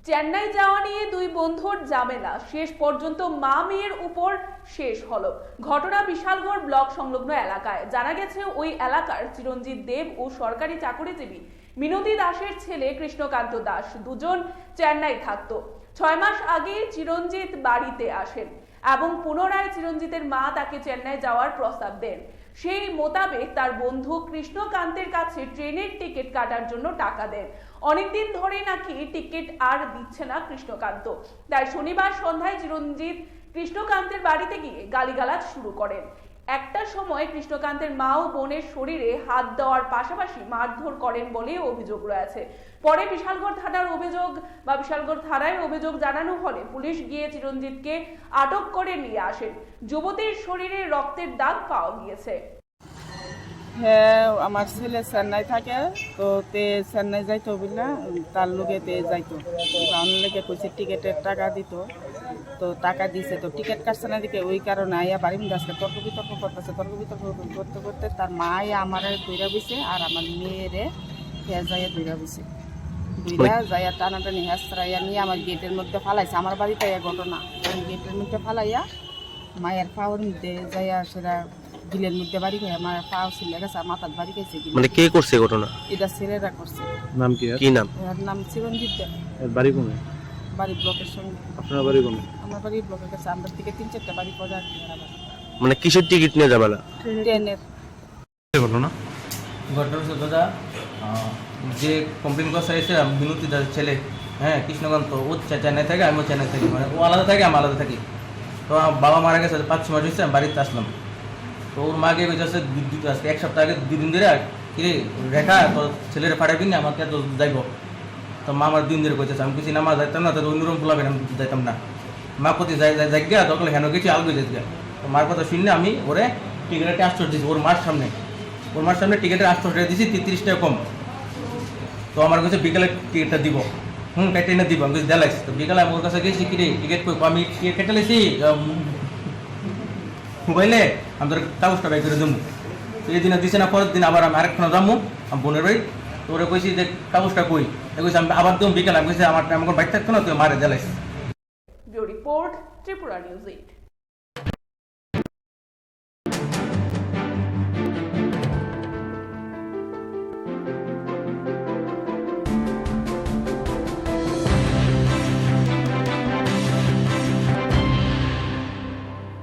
চেন্নাই যাওয়া নিয়ে দুই বন্ধুর ঝামেলা শেষ পর্যন্ত মা মেয়ের উপর শেষ হলো। ঘটনা বিশালগড় ব্লক সংলগ্ন এলাকায়। জানা গেছে ওই এলাকার চিরঞ্জিত দেব ও সরকারি চাকরিজীবী মিনতি দাসের ছেলে কৃষ্ণকান্ত দাস দুজন চেন্নাই থাকতো। 6 মাস আগে চিরঞ্জিত বাড়িতে আসেন এবং পুনরায় চিরঞ্জিতের মা তাকে চেন্নাই যাওয়ার প্রস্তাব দেন। সেই মোতাবেক তার বন্ধু কৃষ্ণকান্তের কাছে ট্রেনের টিকিট কাটার জন্য টাকা দেন। অনেকদিন ধরে নাকি টিকিট আর দিচ্ছে না কৃষ্ণকান্ত, তাই শনিবার সন্ধ্যায় চিরঞ্জিত কৃষ্ণকান্তের বাড়িতে গিয়ে গালিগালাজ শুরু করেন। একটা সময় কৃষ্ণকান্তের মা ও বোনের শরীরে হাত দেওয়ার পাশাপাশি মারধর করেন বলে অভিযোগ রয়েছে। পরে বিশালগড় থানায় অভিযোগ জানানো হলে পুলিশ গিয়ে চিরঞ্জিতকে আটক করে নিয়ে আসেন। যুবতীর শরীরে রক্তের দাগ পাওয়া গিয়েছে। হ্যাঁ, আমার ছেলে চেন্নাই থাকে, তো চেন্নাই যাইতো বুঝলা, তার লোকে যাইতো লেগে কইছে টিকিটের টাকা দিত, তো টাকা দিছে, তো টিকিট কাটছে না দিকে ওই কারণে আইয়া বাড়ি মধ্যে আজকে তর্ক বিতর্ক করতে করতে তার মা আমার দৈরা বইছে আর আমার মেয়েরে যাইয়া দৈরা বইছে। দৈরা যাইয়া টানাটানি হেঁচড়াইয়া নিয়ে আমার গেটের মধ্যে ফালাইছে। আমার বাড়িতে ঘটনা, গেটের মধ্যে ফালাইয়া মায়ের পাওয়ার মধ্যে যাইয়া সেটা গিলের মধ্যে বাড়ি খাই, আমার পাও ছিলে গেছে, মাথার বাড়ি খাইছে। মানে কে করছে ঘটনা? এটা ছেলেরা করছে। নাম কি? কি নাম? এর নাম চিরঞ্জিত দেব। বাড়ি কোনে? বাড়ি ব্লকের সঙ্গে। আপনার বাড়ি কোনে? আমার বাড়ি ব্লকের কাছে। আমরা থেকে 3-4টা বাড়ি পড়ে আর কি। মানে কিসের টিকিট নিয়ে যাবেলা? ট্রেনের ঘটনা হচ্ছে দাদা, যে কমপ্লেন করছে এসে বিনতি দাসের ছেলে, হ্যাঁ কৃষ্ণকান্ত, ও চেন্নাই থাকে, আমিও চেন্নাই থাকি, মানে ও আলাদা থাকে, আমি আলাদা থাকি। তো আমার বাবা মারা গেছে 5-6 মাস হয়েছে, আমি বাড়িতে আসলাম। তো ওর মাকে বলছে আজকে 1 সপ্তাহ আগে 2 দিন ধরে কিরে রেখা তো ছেলেরা পাঠাবি না, আমাকে তো যাইব। তো মা আমার 2 দিন ধরে কইতেছে, আমি কিছু না মা যাইতাম না, তো অন্যরকম ফুলাবেন, আমি যাইতাম না। মা প্রতি যাই গিয়া তখন হেন কিছু আলগো যাই গিয়া। তো মার কথা শুনলে আমি ওরে টিকিটের 800 দিয়েছি, ওর মার সামনে টিকিটের 800 টাকা দিয়েছি, 33 টাকা কম। তো আমার কাছে বিকেলে টিকিটটা দিব, কেটে না দিব, আমি কিছু দেলাইছি। তো বিকেলে আমি ওর কাছে গেছি, কিরে টিকিট কই, আমি টিকিট কেটে লাইছি মোবাইলে, আমি তোর কাগজটা বাই করে দেবো। তো এই দিনে দিছে না, পরের দিন আবার আমি আরেকখানে যাবো আমার বোনের বাড়ি। তো ওরা কইছি যে কাগজটা কই, কইছি আমি আবার দেবো বিকেলে। আমি কইছি আমার বাইক থাকতো না, তুই মারে জ্বালাইছি। Report Tripura news 8।